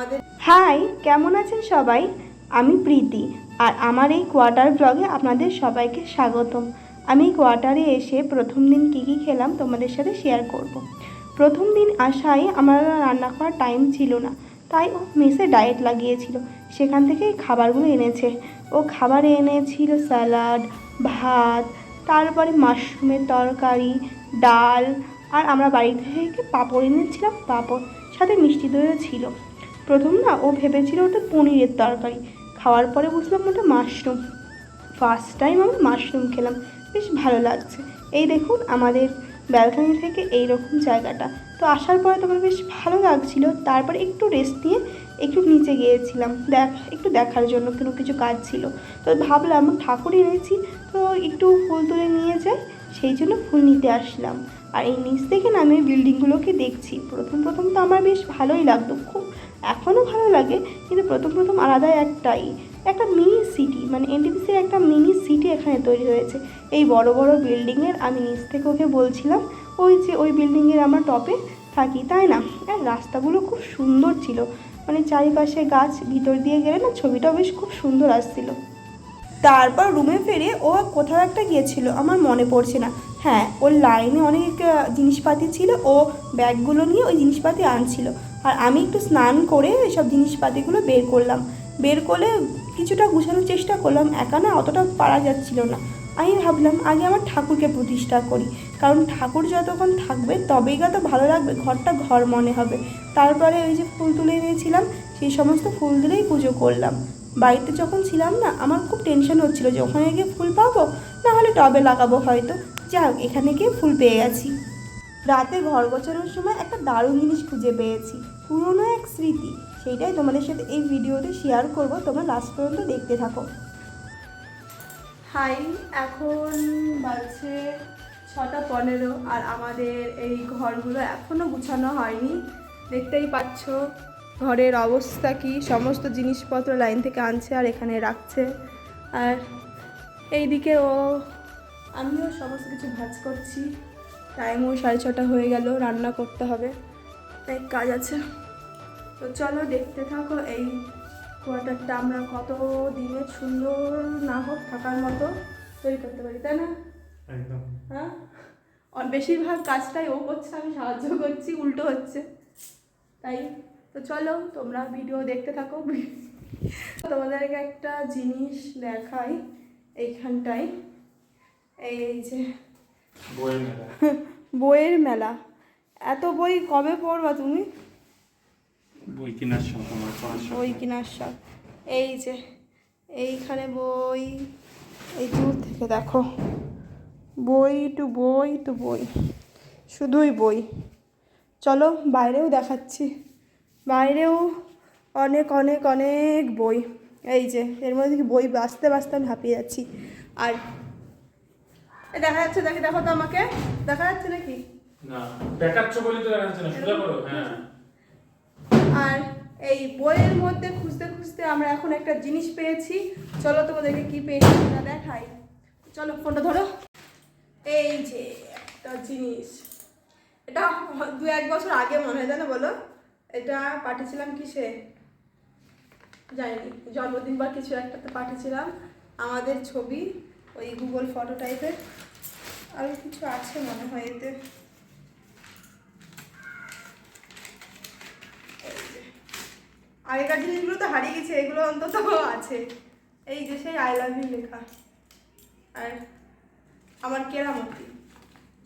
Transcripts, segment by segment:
আমাদের হাই, কেমন আছেন সবাই? আমি প্রীতি, আর আমার এই কোয়ার্টার ব্লগে আপনাদের সবাইকে স্বাগতম। আমি এই কোয়ার্টারে এসে প্রথম দিন কী কী খেলাম তোমাদের সাথে শেয়ার করব। প্রথম দিন আসায় আমার রান্না করার টাইম ছিল না, তাই ও মেসে ডায়েট লাগিয়েছিল, সেখান থেকে খাবারগুলো এনেছে। ও খাবারে এনেছিল স্যালাড, ভাত, তারপরে মাশরুমের তরকারি, ডাল, আর আমরা বাড়ি থেকে পাঁপড় এনেছিলাম, পাঁপড় সাথে মিষ্টি দইও ছিল। প্রথম না ও ভেবেছিল ওটা পনিরের তরকারি, খাওয়ার পরে বুঝলাম ওটা মাশরুম। ফার্স্ট টাইম আমি মাশরুম খেলাম, বেশ ভালো লাগছে। এই দেখুন আমাদের ব্যালকনি থেকে এই রকম জায়গাটা। তো আসার পরে তোমার বেশ ভালো লাগছিল, তারপরে একটু রেস্ট নিয়ে একটু নিচে গিয়েছিলাম একটু দেখার জন্য, কোনো কিছু কাজ ছিল। তো ভাবলাম ঠাকুর এনেছি, তো একটু ফুল তুলে নিয়ে যাই, সেই জন্য ফুল নিতে আসলাম। আর এই নিচ থেকে না আমি বিল্ডিংগুলোকে দেখছি। প্রথম প্রথম তো আমার বেশ ভালোই লাগতো, খুব এখনও ভালো লাগে, কিন্তু প্রথম প্রথম আলাদা একটা মিনি সিটি, মানে এনটিপিসির একটা মিনি সিটি এখানে তৈরি হয়েছে এই বড় বড় বিল্ডিংয়ের। আমি নিচ থেকে ওকে বলছিলাম ওই যে ওই বিল্ডিংয়ের আমরা টপে থাকি, তাই না? আর রাস্তাগুলো খুব সুন্দর ছিল, মানে চারিপাশে গাছ, ভিতর দিয়ে গেলে না ছবিটাও বেশ খুব সুন্দর আসছিল। তারপর রুমে ফিরে ও কোথাও একটা গিয়েছিল, আমার মনে পড়ছে না। হ্যাঁ, ওর লাইনে অনেক জিনিসপাতি ছিল, ও ব্যাগগুলো নিয়ে ওই জিনিসপাতি আনছিল, আর আমি একটু স্নান করে সব জিনিসপাতিগুলো বের করলে কিছুটা গুছানোর চেষ্টা করলাম। একা না অতটা পারা যাচ্ছিল না। আমি ভাবলাম আগে আমার ঠাকুরকে প্রতিষ্ঠা করি, কারণ ঠাকুর যতক্ষণ থাকবে তবেই তো ভালো লাগবে, ঘরটা ঘর মনে হবে। তারপরে ওই যে ফুল তুলে এনেছিলাম, সেই সমস্ত ফুল দিলেই পুজো করলাম। বাড়িতে যখন ছিলাম না আমার খুব টেনশন হচ্ছিলো যে ওখানে গিয়ে ফুল পাবো, না হলে টবে লাগাবো হয়তো। যাক, এখানে গিয়ে ফুল পেয়ে গেছি। রাতে ঘর গোছানোর সময় একটা দারুণ জিনিস খুঁজে পেয়েছি, পুরনো এক স্মৃতি, সেইটাই তোমাদের সাথে এই ভিডিওতে শেয়ার করব, তোমরা লাস্ট পর্যন্ত দেখতে থাকো। হাই, এখন বাজছে 6:15, আর আমাদের এই ঘরগুলো এখনও গুছানো হয়নি। দেখতেই পাচ্ছ ঘরের অবস্থা কি, সমস্ত জিনিসপত্র লাইন থেকে আনছে আর এখানে রাখছে। আর এইদিকে আমিও সমস্ত কিছু ভাঁজ করছি। টাইমও 6:30 হয়ে গেল, রান্না করতে হবে, তাই কাজ আছে। তো চলো দেখতে থাকো এই কোয়ার্টারটা আমরা কত দিনে সুন্দর না হোক থাকার মতো তৈরি করতে পারি, তাই না? একদম। হ্যাঁ, আর বেশিরভাগ কাজটাই ও করছে, আমি সাহায্য করছি, উল্টো হচ্ছে তাই। তো চলো তোমরা ভিডিও দেখতে থাকো। তোমাদেরকে একটা জিনিস দেখাই, এইখানটায় এই যে বইয়ের মেলা। এত বই কবে পড়বা তুমি? বই কেনার শখ, আমার বই কেনার শখ। এই যে এইখানে বই, এই দূর থেকে দেখো, বই টু বই টু বই, শুধুই বই। চলো বাইরেও দেখাচ্ছি, বাইরেও অনেক অনেক অনেক বই। এই যে এর মধ্যে বই বাঁচতে বাঁচতে আমি হাঁপিয়ে যাচ্ছি। আর দেখা যাচ্ছে, দেখো তো আমাকে, দেখা যাচ্ছে নাকি? না, দেখাচ্ছ বলি তো দেখা যাচ্ছে না, সোজা করো। হ্যাঁ। আর এই বইয়ের মধ্যে খুঁজতে খুঁজতে আমরা এখন একটা জিনিস পেয়েছি। চলো তোমাদেরকে কি পেয়েছি সেটা দেখাই। চলো ফোনটা ধরো। এই যে একটা জিনিস, এটা 2-1 বছর আগে মনে হয়, জানো বলো? এটা পাঠিয়েছিলাম কিসে জানি, জন্মদিন বা কিছু একটাতে পাঠিয়েছিলাম, আমাদের ছবি, ওই গুগল ফটো টাইপের। আর কিছু আছে মনে হয় এতে। আগেকার জিনিসগুলো তো হারিয়ে গেছে, এগুলো অন্তত আছে। এই যে সেই আই লাভ ইউ লেখা, আর আমার কেরামতি,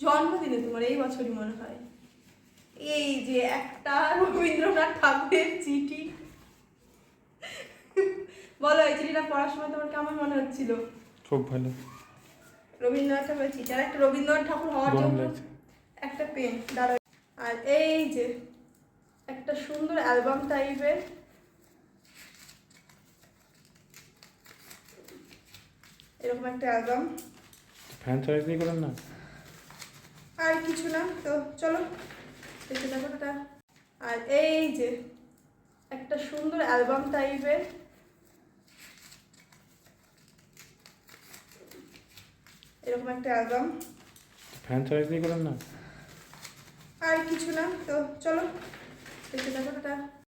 জন্মদিনে তোমার এই বছরই মনে হয়। এই যে একটা রবীন্দ্রনাথ ঠাকুরের চিঠি। বলো এই চিঠিটা পড়ার সময় তোমার কেমন মনে হচ্ছিল? খুব ভালো। রবীন্দ্রনাথ ঠাকুরের চিঠি, আর একটা রবীন্দ্রনাথ ঠাকুর হওয়ার জন্য একটা পেন, দাঁড়া। আর এই যে একটা সুন্দর অ্যালবাম টাইপের, এরকম একটা অ্যালবাম। ফ্যান চার্জ দিয়ে করেন না, আর কিছু না, তো চলো দেখতে থাকো এটা। আর এই যে একটা সুন্দর অ্যালবাম টাইপের, এরকম একটা অ্যালবাম। ফ্যান চার্জ দিয়ে করেন না। আর কিছু না, তো চলো দেখতে থাকো এটা।